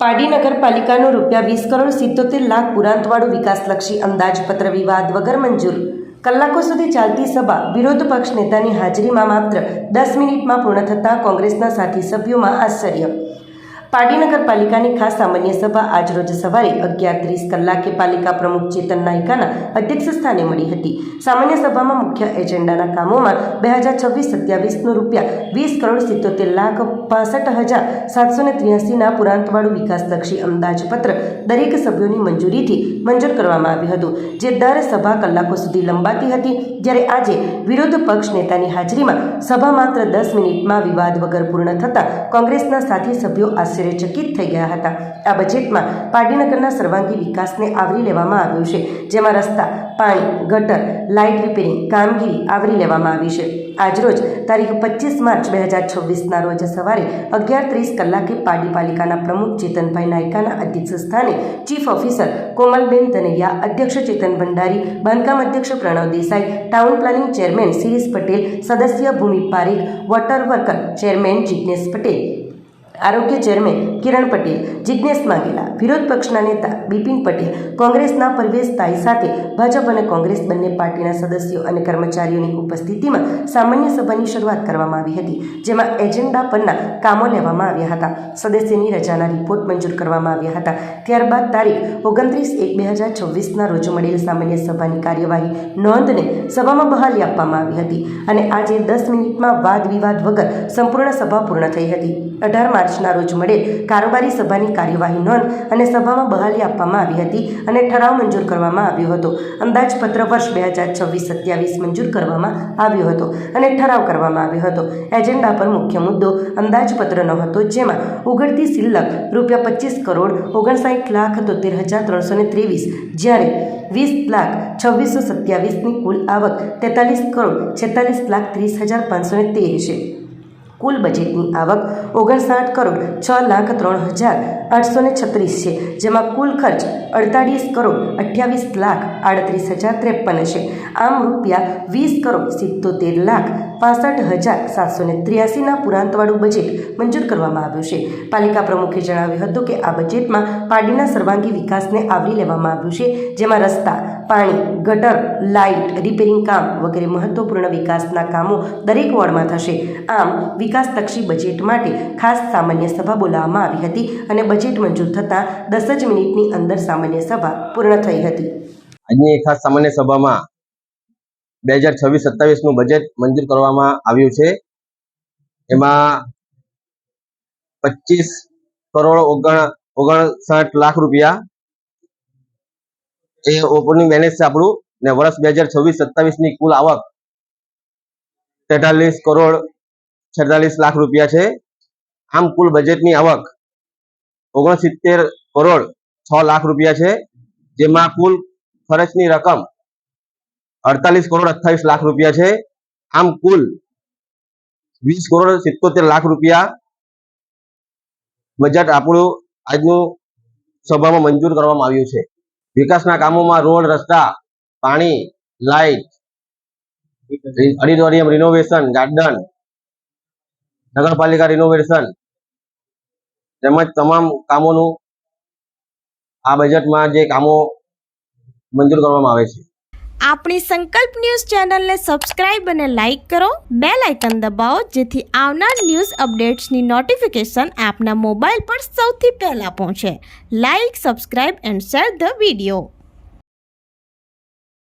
પાડી નગરપાલિકાનું ₹20,70,00,000 પુરાંતવાળું વિકાસલક્ષી અંદાજપત્ર વિવાદ વગર મંજૂર। કલાકો સુધી ચાલતી સભા વિરોધ પક્ષ નેતાની હાજરીમાં માત્ર 10 મિનિટમાં પૂર્ણ થતાં કોંગ્રેસના સાથી સભ્યોમાં આશ્ચર્ય। પાડી નગરપાલિકાની ખાસ સામાન્ય સભા આજરોજ સવારે 11:30 કલાકે પાલિકા પ્રમુખ ચેતન નાયકાના અધ્યક્ષ સ્થાને મળી હતી। સામાન્ય સભામાં મુખ્ય એજન્ડાના કામોમાં 2026-27નું ₹20,70,65,783ના પુરાંતવાળું વિકાસલક્ષી અંદાજપત્ર દરેક સભ્યોની મંજૂરીથી મંજૂર કરવામાં આવ્યું હતું, જે દર સભા કલાકો સુધી લંબાતી હતી। જ્યારે આજે વિરોધ પક્ષ નેતાની હાજરીમાં સભા માત્ર 10 મિનિટમાં વિવાદ વગર પૂર્ણ થતાં કોંગ્રેસના સાથી સભ્યો આશ્ચર્યચકિત થઈ ગયા હતા। આ બજેટમાં પાડીનગરના સર્વાંગી વિકાસને આવરી લેવામાં આવ્યું છે, જેમાં રસ્તા, પાણી, ગટર, લાઇટ રિપેરિંગ કામગીરી આવરી લેવામાં આવી છે। આજરોજ તારીખ 25 માર્ચ 2026ના રોજ સવારે 11:30 કલાકે પાડી પાલિકાના પ્રમુખ ચેતનભાઈ નાયકાના અધ્યક્ષ સ્થાને ચીફ ઓફિસર કોમલબેન તનૈયા, અધ્યક્ષ ચેતન ભંડારી, બાંધકામ અધ્યક્ષ Pranav Desai, town planning chairman Shirish Patel, સદસ્ય Bhumi Parekh, water worker chairman Jignesh Patel, આરોગ્ય ચેરમેન કિરણ પટેલ, જિજ્ઞેશ માંગેલા, વિરોધ પક્ષના નેતા બિપિન પટેલ, કોંગ્રેસના પરવેશ તાઈ સાથે ભાજપ અને કોંગ્રેસ બંને પાર્ટીના સદસ્યો અને કર્મચારીઓની ઉપસ્થિતિમાં સામાન્ય સભાની શરૂઆત કરવામાં આવી હતી, જેમાં એજન્ડા પરના કામો લેવામાં આવ્યા હતા। સદસ્યની રજાના રિપોર્ટ મંજૂર કરવામાં આવ્યા હતા। ત્યારબાદ તારીખ 29/1/2026ના રોજ મળેલ સામાન્ય સભાની કાર્યવાહી નોંધને સભામાં બહાલી આપવામાં આવી હતી અને આજે 10 મિનિટમાં વાદ વિવાદ વગર સંપૂર્ણ સભા પૂર્ણ થઈ હતી। 18 માર્ચના રોજ મળેલ કારોબારી સભાની કાર્યવાહી નોંધ અને સભામાં બહાલી આપવામાં આવી હતી અને ઠરાવ મંજૂર કરવામાં આવ્યો હતો। અંદાજપત્ર વર્ષ 2026-27 મંજૂર કરવામાં આવ્યો હતો અને ઠરાવ કરવામાં આવ્યો હતો। એજન્ડા પર મુખ્ય મુદ્દો અંદાજપત્રનો હતો, જેમાં ઉઘડતી સિલક ₹25,59,73,323, જ્યારે 20,26,27ની કુલ આવક ₹43,46,30,513 છે। કુલ બજેટની આવક 59,06,03,836 છે, જેમાં કુલ ખર્ચ 48,28,38,053 છે। આમ ₹20,70,65,783ના પુરાંતવાળું બજેટ મંજૂર કરવામાં આવ્યું છે। પાલિકા પ્રમુખે જણાવ્યું હતું કે આ બજેટમાં પાડીના સર્વાંગી વિકાસને આવરી લેવામાં આવ્યું છે, જેમાં રસ્તા, પાણી, ગટર, લાઇટ રિપેરિંગ કામ વગેરે મહત્વપૂર્ણ વિકાસના કામો દરેક વોર્ડમાં થશે। આમ વિકાસલક્ષી બજેટ માટે ખાસ સામાન્ય સભા બોલાવવામાં આવી હતી અને બજેટ મંજૂર થતાં 10 જ મિનિટની અંદર સામાન્ય સભા પૂર્ણ થઈ હતી। આજની ખાસ સામાન્ય સભામાં 2026-27નું બજેટ મંજૂર કરવામાં આવ્યું છે। એમાં ₹25,59,00,000 એ ઓપનિંગ બેલેન્સ છે આપણું, ને વર્ષ 2026-27ની કુલ આવક ₹43,46,00,000 છે। આમ કુલ બજેટની આવક ₹69,06,00,000 છે, જેમાં કુલ ખર્ચની રકમ ₹48,28,00,000 છે। આમ કુલ ₹20,77,00,000 બજેટ આપણું આજનું સભામાં મંજૂર કરવામાં આવ્યું છે। વિકાસના કામોમાં રોડ, રસ્તા, પાણી, લાઇટ, ઓડિટોરિયમ રિનોવેશન, ગાર્ડન, નગરપાલિકા રિનોવેશન તેમજ તમામ કામોનું આ બજેટમાં જે કામો મંજૂર કરવામાં આવે છે। આપણી સંકલ્પ ન્યૂઝ ચેનલને સબસ્ક્રાઇબ અને લાઇક કરો, બેલ આઇકન દબાવો, જેથી આવનાર ન્યૂઝ અપડેટ્સની નોટિફિકેશન આપના મોબાઈલ પર સૌથી પહેલા પહોંચે। Like, subscribe and share the video.